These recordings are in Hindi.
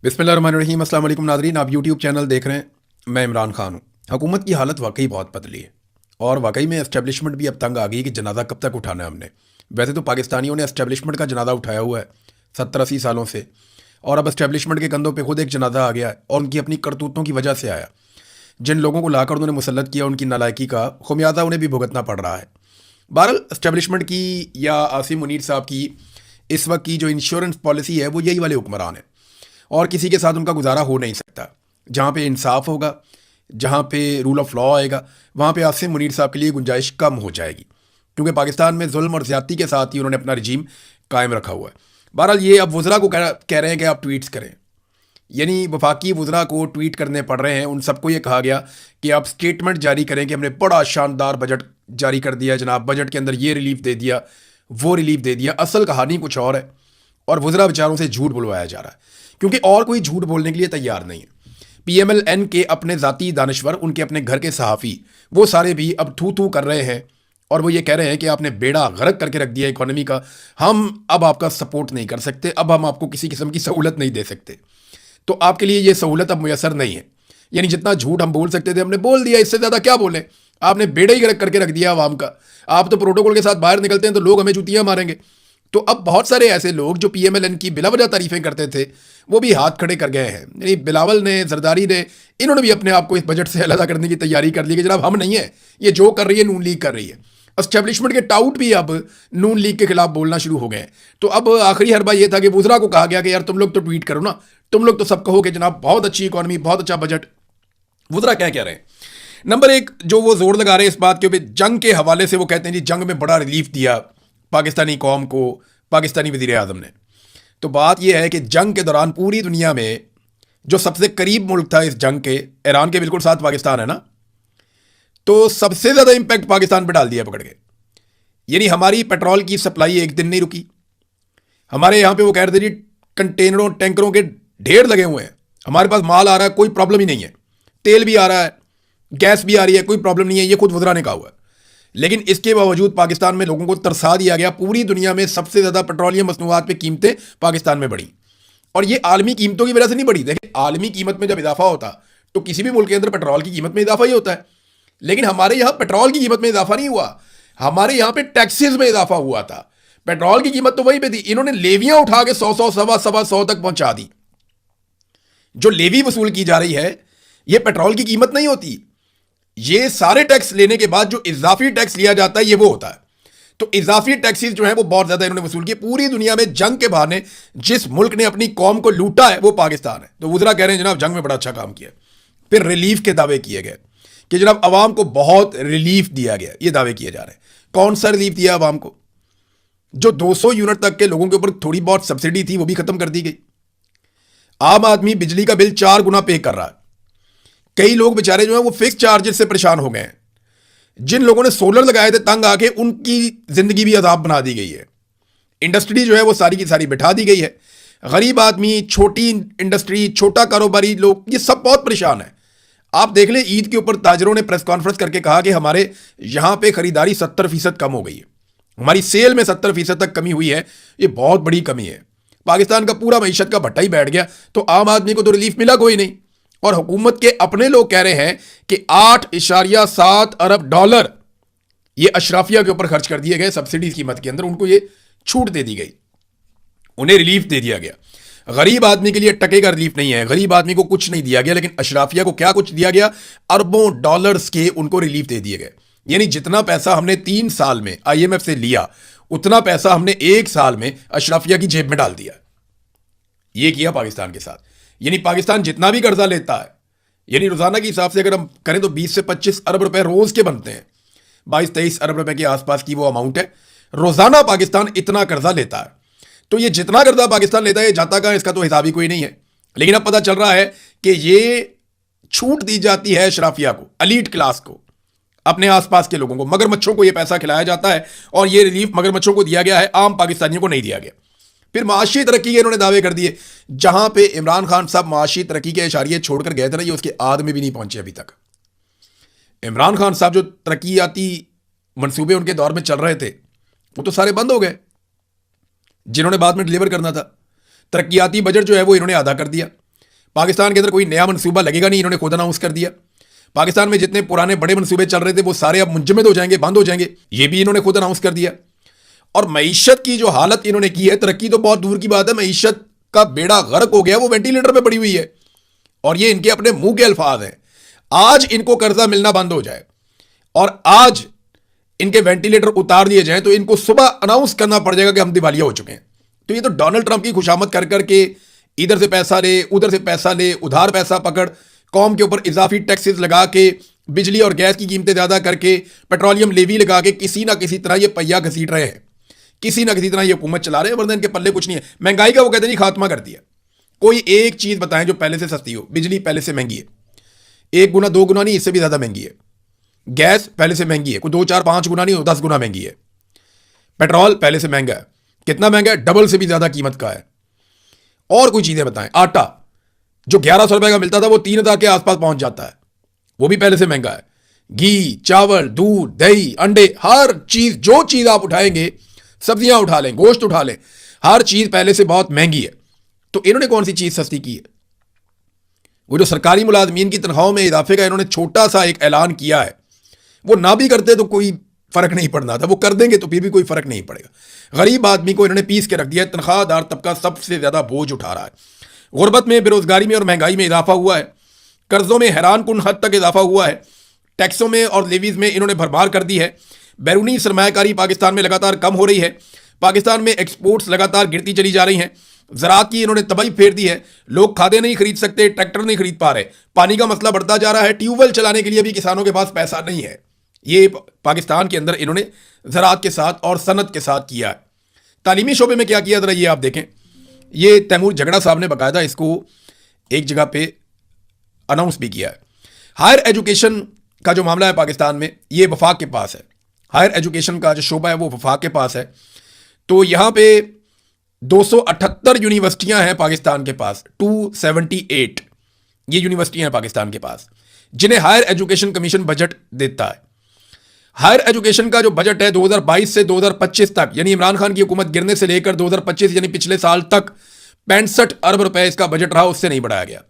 बिस्मिल्लाहिर्रहमानिर्रहीम। अस्सलाम वालेकुम नाज़रीन, आप यूट्यूब चैनल देख रहे हैं। मैं इमरान खान हूँ। हुकूमत की हालत वाकई बहुत बदली है और वाकई में एस्टेब्लिशमेंट भी अब तंग आ गई कि जनाजा कब तक उठाना है हमने। वैसे तो पाकिस्तानियों ने एस्टेब्लिशमेंट का जनाजा उठाया हुआ है 70-80 सालों से, और अब एस्टेब्लिशमेंट के कंधों पे खुद एक जनाजा आ गया है और उनकी अपनी करतूतों की वजह से आया। जिन लोगों को लाकर उन्होंने मुसल्लत किया, उनकी नालायकी का खुमियाजा उन्हें भी भुगतना पड़ रहा है। बहरहाल एस्टेब्लिशमेंट की या आसिम मुनीर साहब की इस वक्त की जो इंश्योरेंस पॉलिसी है वो यही वाले हुक्मरान है और किसी के साथ उनका गुजारा हो नहीं सकता। जहाँ पे इंसाफ होगा, जहाँ पे रूल ऑफ लॉ आएगा, वहाँ पे आसिम मुनीर साहब के लिए गुंजाइश कम हो जाएगी, क्योंकि पाकिस्तान में जुल्म और ज़्यादती के साथ ही उन्होंने अपना रजीम कायम रखा हुआ है। बहरहाल ये अब वज़रा को कह रहे हैं कि आप ट्वीट्स करें, यानी वफाकी वज़रा को ट्वीट करने पड़ रहे हैं। उन सबको ये कहा गया कि आप स्टेटमेंट जारी करें कि हमने बड़ा शानदार बजट जारी कर दिया जनाब, बजट के अंदर ये रिलीफ दे दिया, वो रिलीफ दे दिया। असल कहानी कुछ और है और वज़रा बेचारों से झूठ बुलवाया जा रहा है, क्योंकि और कोई झूठ बोलने के लिए तैयार नहीं है। PMLN के अपने ज़ाती दानश्वर, उनके अपने घर के सहाफ़ी, वो सारे भी अब थू थू कर रहे हैं और वो ये कह रहे हैं कि आपने बेड़ा गर्क करके रख दिया इकोनॉमी का, हम अब आपका सपोर्ट नहीं कर सकते, अब हम आपको किसी किस्म की सहूलत नहीं दे सकते। तो आपके लिए ये सहूलत अब मुयसर नहीं है। यानी जितना झूठ हम बोल सकते थे हमने बोल दिया, इससे ज़्यादा क्या बोलें। आपने बेड़ा ही गर्क करके रख दिया आवाम का। आप तो प्रोटोकॉल के साथ बाहर निकलते हैं तो लोग हमें जूतियाँ मारेंगे। तो अब बहुत सारे ऐसे लोग जो PMLN की बिला वजह तारीफ़ें करते थे वो भी हाथ खड़े कर गए हैं। यानी बिलावल ने, जरदारी ने, इन्होंने भी अपने आप को इस बजट से अलग करने की तैयारी कर ली कि जनाब हम नहीं है, ये जो कर रही है नून लीग कर रही है। एस्टेब्लिशमेंट के टाउट भी अब नून लीग के खिलाफ बोलना शुरू हो गए हैं। तो अब आखिरी हरबा ये था कि वज़रा को कहा गया कि यार तुम लोग तो ट्वीट करो ना, तुम लोग तो सब कहो कि जनाब बहुत अच्छी इकॉनमी, बहुत अच्छा बजट। वज़रा क्या कह रहे हैं? नंबर एक, जो वो जोर लगा रहे हैं इस बात के ऊपर, जंग के हवाले से वो कहते हैं जी जंग में बड़ा रिलीफ दिया पाकिस्तानी कौम को पाकिस्तानी वज़ीर आज़म ने। तो बात यह है कि जंग के दौरान पूरी दुनिया में जो सबसे करीब मुल्क था इस जंग के, ईरान के बिल्कुल साथ पाकिस्तान है ना, तो सबसे ज़्यादा इंपैक्ट पाकिस्तान पे डाल दिया पकड़ के। यानी हमारी पेट्रोल की सप्लाई एक दिन नहीं रुकी। हमारे यहाँ पे वो कह रहे थे जी कंटेनरों टैंकरों के ढेर लगे हुए हैं, हमारे पास माल आ रहा है, कोई प्रॉब्लम ही नहीं है, तेल भी आ रहा है, गैस भी आ रही है, कोई प्रॉब्लम नहीं है। ये खुद वज़रा ने कहा हुआ है। लेकिन इसके बावजूद पाकिस्तान में लोगों को तरसा दिया गया। पूरी दुनिया में सबसे ज़्यादा पेट्रोलियम मसनूआत पे कीमतें पाकिस्तान में बढ़ी, और ये आलमी कीमतों की वजह से नहीं बढ़ी। देखिए, आलमी कीमत में जब इजाफा होता तो किसी भी मुल्क के अंदर पेट्रोल की कीमत में इजाफा ही होता है, लेकिन हमारे यहाँ पेट्रोल की कीमत में इजाफा नहीं हुआ, हमारे यहाँ पे टैक्सेस में इजाफा हुआ था। पेट्रोल की कीमत तो वहीं पे थी, इन्होंने लेवियां उठा के 100 सवा सौ तक पहुंचा दी। जो लेवी वसूल की जा रही है ये पेट्रोल की कीमत नहीं होती, ये सारे टैक्स लेने के बाद जो इजाफी टैक्स लिया जाता है ये वो होता है। तो इजाफी टैक्सेस जो है वो बहुत ज्यादा इन्होंने वसूल किए। पूरी दुनिया में जंग के बहाने जिस मुल्क ने अपनी कौम को लूटा है वो पाकिस्तान है। तो वज़रा कह रहे हैं जनाब जंग में बड़ा अच्छा काम किया। फिर रिलीफ के दावे किए गए कि जनाब अवाम को बहुत रिलीफ दिया गया, ये दावे किए जा रहे हैं। कौन सा रिलीफ दिया अवाम को? जो 200 यूनिट तक के लोगों के ऊपर थोड़ी बहुत सब्सिडी थी वो भी खत्म कर दी गई। आम आदमी बिजली का बिल 4 गुना पे कर रहा है। कई लोग बेचारे जो है वो फिक्स चार्जेस से परेशान हो गए हैं। जिन लोगों ने सोलर लगाए थे तंग आके, उनकी जिंदगी भी अजाब बना दी गई है। इंडस्ट्री जो है वो सारी की सारी बिठा दी गई है। गरीब आदमी, छोटी इंडस्ट्री, छोटा कारोबारी लोग, ये सब बहुत परेशान है। आप देख लें, ईद के ऊपर ताजरों ने प्रेस कॉन्फ्रेंस करके कहा कि हमारे यहां पे खरीदारी 70% कम हो गई है, हमारी सेल में 70% तक कमी हुई है। ये बहुत बड़ी कमी है। पाकिस्तान का पूरा मईशत का भट्टा ही बैठ गया, तो आम आदमी को तो रिलीफ मिला कोई नहीं। और हुकूमत के अपने लोग कह रहे हैं कि 8.7 अरब डॉलर ये अशराफिया के ऊपर खर्च कर दिए गए सब्सिडी कीमत के अंदर, उनको ये छूट दे दी गई, उन्हें रिलीफ दे दिया गया। गरीब आदमी के लिए टके का रिलीफ नहीं है, गरीब आदमी को कुछ नहीं दिया गया, लेकिन अशराफिया को क्या कुछ दिया गया? अरबों डॉलर्स के उनको रिलीफ दे दिए गए। यानी जितना पैसा हमने 3 साल में IMF से लिया, उतना पैसा हमने 1 साल में अशराफिया की जेब में डाल दिया। ये किया पाकिस्तान के साथ। यानी पाकिस्तान जितना भी कर्जा लेता है, यानी रोजाना के हिसाब से अगर हम करें तो 20 से 25 अरब रुपए रोज के बनते हैं। 22-23 अरब रुपए के आसपास की वो अमाउंट है। रोजाना पाकिस्तान इतना कर्जा लेता है। तो ये जितना कर्जा पाकिस्तान लेता है ये जाता कहां, इसका तो हिसाब ही कोई नहीं है। लेकिन अब पता चल रहा है कि ये छूट दी जाती है अशराफिया को, अलीट क्लास को, अपने आसपास के लोगों को, मगरमच्छों को ये पैसा खिलाया जाता है। और ये रिलीफ मगरमच्छों को दिया गया है, आम पाकिस्तानियों को नहीं दिया गया। फिर माशी तरक्की के इन्होंने दावे कर दिए। जहां पे इमरान खान साहब माशी तरक्की के इशारे छोड़कर गए थे ना, ये उसके आद में भी नहीं पहुंचे अभी तक। इमरान खान साहब जो तरक्याती मंसूबे उनके दौर में चल रहे थे वो तो सारे बंद हो गए, जिन्होंने बाद में डिलीवर करना था। तरक्याती बजट जो है वो इन्होंने आधा कर दिया। पाकिस्तान के अंदर कोई नया मनसूबा लगेगा नहीं, इन्होंने खुद अनाउंस कर दिया। पाकिस्तान में जितने पुराने बड़े मनसूबे चल रहे थे वो सारे अब मुंजमद हो जाएंगे, बंद हो जाएंगे, ये भी इन्होंने खुद अनाउंस कर दिया। और मईशत की जो हालत इन्होंने की है, तरक्की तो बहुत दूर की बात है, मईशत का बेड़ा गर्क हो गया, वो वेंटिलेटर पे पड़ी हुई है। और ये इनके अपने मुंह के अल्फाज हैं। आज इनको कर्जा मिलना बंद हो जाए और आज इनके वेंटिलेटर उतार दिए जाएं तो इनको सुबह अनाउंस करना पड़ जाएगा कि हम दिवालिया हो चुके हैं। तो ये तो डोनाल्ड ट्रंप की खुशामद कर करके इधर से पैसा ले, उधर से पैसा ले, उधार पैसा पकड़, कौम के ऊपर इजाफी टैक्सेस लगा के, बिजली और गैस की कीमतें ज़्यादा करके, पेट्रोलियम लेवी लगा के किसी ना किसी तरह ये पहिया घसीट रहे हैं, किसी ना किसी तरह ये हुकूमत चला रहे हैं, वरना इनके पल्ले कुछ नहीं है। महंगाई का वो कहते नहीं खात्मा कर दिया। कोई एक चीज़ बताएं जो पहले से सस्ती हो। बिजली पहले से महंगी है, 1 गुना 2 गुना नहीं, इससे भी ज़्यादा महंगी है। गैस पहले से महंगी है, कोई 2 4 5 गुना नहीं, 10 गुना महंगी है। पेट्रोल पहले से महंगा है, कितना महंगा है? डबल से भी ज़्यादा कीमत का है। और कोई चीज़ें बताएं। आटा जो 1100 रुपए का मिलता था वो 3000 के आसपास पहुंच जाता है, वो भी पहले से महंगा है। घी, चावल, दूध, दही, अंडे, हर चीज़, जो चीज़ आप उठाएंगे, सब्जियां उठा लें, गोश्त उठा लें, हर चीज़ पहले से बहुत महंगी है। तो इन्होंने कौन सी चीज़ सस्ती की है? वो जो सरकारी मुलाजमीन की तनख्वाहों में इजाफे का इन्होंने छोटा सा एक ऐलान किया है, वो ना भी करते तो कोई फर्क नहीं पड़ना था, वो कर देंगे तो फिर भी कोई फर्क नहीं पड़ेगा। गरीब आदमी को इन्होंने पीस के रख दिया है। तनख्वाहदार तबका सबसे ज़्यादा बोझ उठा रहा है। गुर्बत में, बेरोजगारी में और महंगाई में इजाफा हुआ है। कर्जों में हैरान कुन हद तक इजाफा हुआ है। टैक्सों में और लेवीज में इन्होंने भरमार कर दी है। बैरूनी सरमायाकारी पाकिस्तान में लगातार कम हो रही है। पाकिस्तान में एक्सपोर्ट्स लगातार गिरती चली जा रही हैं। ज़राअत की इन्होंने तबाही फेर दी है। लोग खादें नहीं खरीद सकते, ट्रैक्टर नहीं खरीद पा रहे, पानी का मसला बढ़ता जा रहा है। ट्यूबवेल चलाने के लिए भी किसानों के पास पैसा नहीं है। ये पाकिस्तान के अंदर इन्होंने ज़राअत के साथ और सनत के साथ किया है। तालीमी शोबे में क्या किया, ज़रा ये आप देखें। ये तैमूर झगड़ा साहब ने बाकायदा इसको एक जगह पे अनाउंस भी किया है। हायर एजुकेशन का जो मामला है पाकिस्तान में, ये वफाक के पास है। हायर एजुकेशन का जो शोबा है वो वफाक के पास है। तो यहाँ पे 278 यूनिवर्सिटियाँ हैं पाकिस्तान के पास, 278 ये यूनिवर्सिटियाँ हैं पाकिस्तान के पास, जिन्हें हायर एजुकेशन कमीशन बजट देता है। हायर एजुकेशन का जो बजट है 2022 से 2025 तक, यानी इमरान खान की हुकूमत गिरने से लेकर 2025 यानी पिछले साल तक 65 अरब रुपए इसका बजट रहा, उससे नहीं बढ़ाया गया।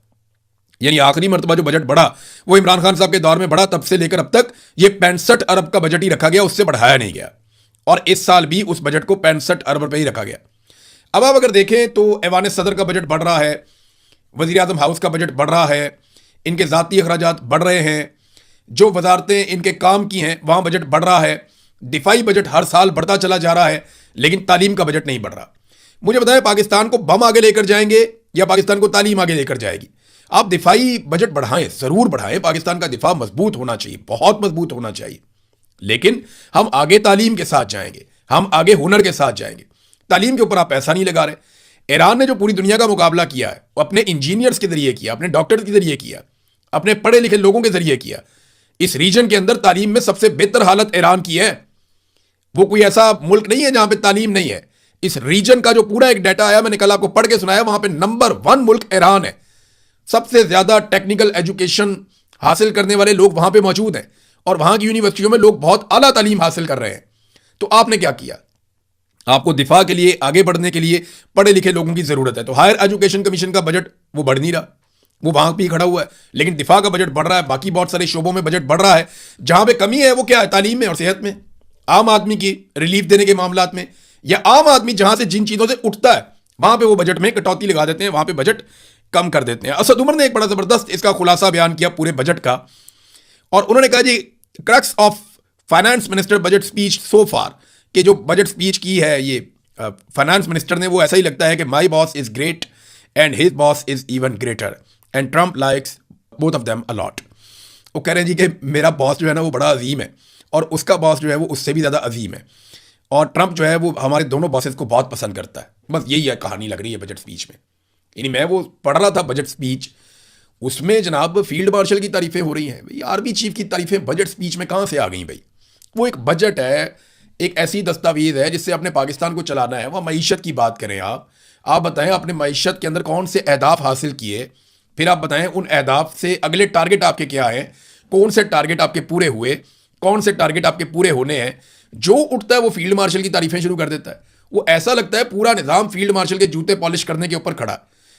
यानी आखिरी मरतबा जो बजट बढ़ा वो इमरान खान साहब के दौर में बढ़ा, तब से लेकर अब तक ये 65 अरब का बजट ही रखा गया, उससे बढ़ाया नहीं गया। और इस साल भी उस बजट को 65 अरब रुपए ही रखा गया। अब आप अगर देखें तो ऐवान सदर का बजट बढ़ रहा है, वज़ीर आज़म हाउस का बजट बढ़ रहा है, इनके ज़ाती अखराजात बढ़ रहे हैं, जो वजारतें इनके काम की हैं वहाँ बजट बढ़ रहा है, दिफाई बजट हर साल बढ़ता चला जा रहा है, लेकिन तालीम का बजट नहीं बढ़ रहा। मुझे बताएं, पाकिस्तान को बम आगे लेकर जाएंगे या पाकिस्तान को तालीम आगे लेकर जाएगी? आप दिफाई बजट बढ़ाएं, ज़रूर बढ़ाएं, पाकिस्तान का दिफा मजबूत होना चाहिए, बहुत मजबूत होना चाहिए, लेकिन हम आगे तालीम के साथ जाएंगे, हम आगे हुनर के साथ जाएंगे। तालीम के ऊपर आप पैसा नहीं लगा रहे। ईरान ने जो पूरी दुनिया का मुकाबला किया है वो अपने इंजीनियर्स के जरिए किया, अपने डॉक्टर्स के जरिए किया, अपने पढ़े लिखे लोगों के जरिए किया। इस रीजन के अंदर तालीम में सबसे बेहतर हालत ईरान की है। वो कोई ऐसा मुल्क नहीं है जहां पे तालीम नहीं है। इस रीजन का जो पूरा एक डाटा आया, मैंने कल आपको पढ़ के सुनाया, वहां पे नंबर 1 मुल्क ईरान है। सबसे ज्यादा टेक्निकल एजुकेशन हासिल करने वाले लोग वहां पे मौजूद हैं और वहां की यूनिवर्सिटियों में लोग बहुत आला तालीम हासिल कर रहे हैं। तो आपने क्या किया? आपको दिफा के लिए, आगे बढ़ने के लिए पढ़े लिखे लोगों की जरूरत है। तो हायर एजुकेशन कमीशन का बजट वो बढ़ नहीं रहा, वो वहां भी खड़ा हुआ है, लेकिन दिफा का बजट बढ़ रहा है। बाकी बहुत सारे शोबों में बजट बढ़ रहा है। जहां पे कमी है वो क्या है? तालीम में और सेहत में, आम आदमी की रिलीफ देने के मामलात में, या आम आदमी जहां से जिन चीजों से उठता है वहां पे वो बजट में कटौती लगा देते हैं, वहां पे बजट कम कर देते हैं। असद उमर ने एक बड़ा जबरदस्त इसका खुलासा बयान किया पूरे बजट का, और उन्होंने कहा जी crux of finance minister budget speech so far, कि जो बजट स्पीच की है ये फाइनेंस मिनिस्टर ने, वो ऐसा ही लगता है कि my boss is great and his boss is even greater and Trump likes both of them allot. वो कह रहे हैं जी कि मेरा बॉस जो है ना वो बड़ा अजीम है और उसका बॉस जो है वो उससे भी ज़्यादा अजीम है, और ट्रम्प जो है वो हमारे दोनों बॉसेस को बहुत पसंद करता है। बस यही है कहानी लग रही है बजट स्पीच में। यानी मैं वो पढ़ रहा था बजट स्पीच, उसमें जनाब फील्ड मार्शल की तारीफें हो रही हैं भाई, आर्मी चीफ की तारीफें बजट स्पीच में कहाँ से आ गई भाई? वो एक बजट है, एक ऐसी दस्तावेज है जिससे अपने पाकिस्तान को चलाना है। वह मईशत की बात करें, आप बताएं अपने मईशत के अंदर कौन से अहदाफ हासिल किए, फिर आप बताएं उन अहदाफ से अगले टारगेट आपके क्या हैं, कौन से टारगेट आपके पूरे हुए, कौन से टारगेट आपके पूरे होने हैं। जो उठता है वो फील्ड मार्शल की तारीफें शुरू कर देता है। वो ऐसा लगता है पूरा निज़ाम फील्ड मार्शल के जूते पॉलिश करने के ऊपर खड़ा है।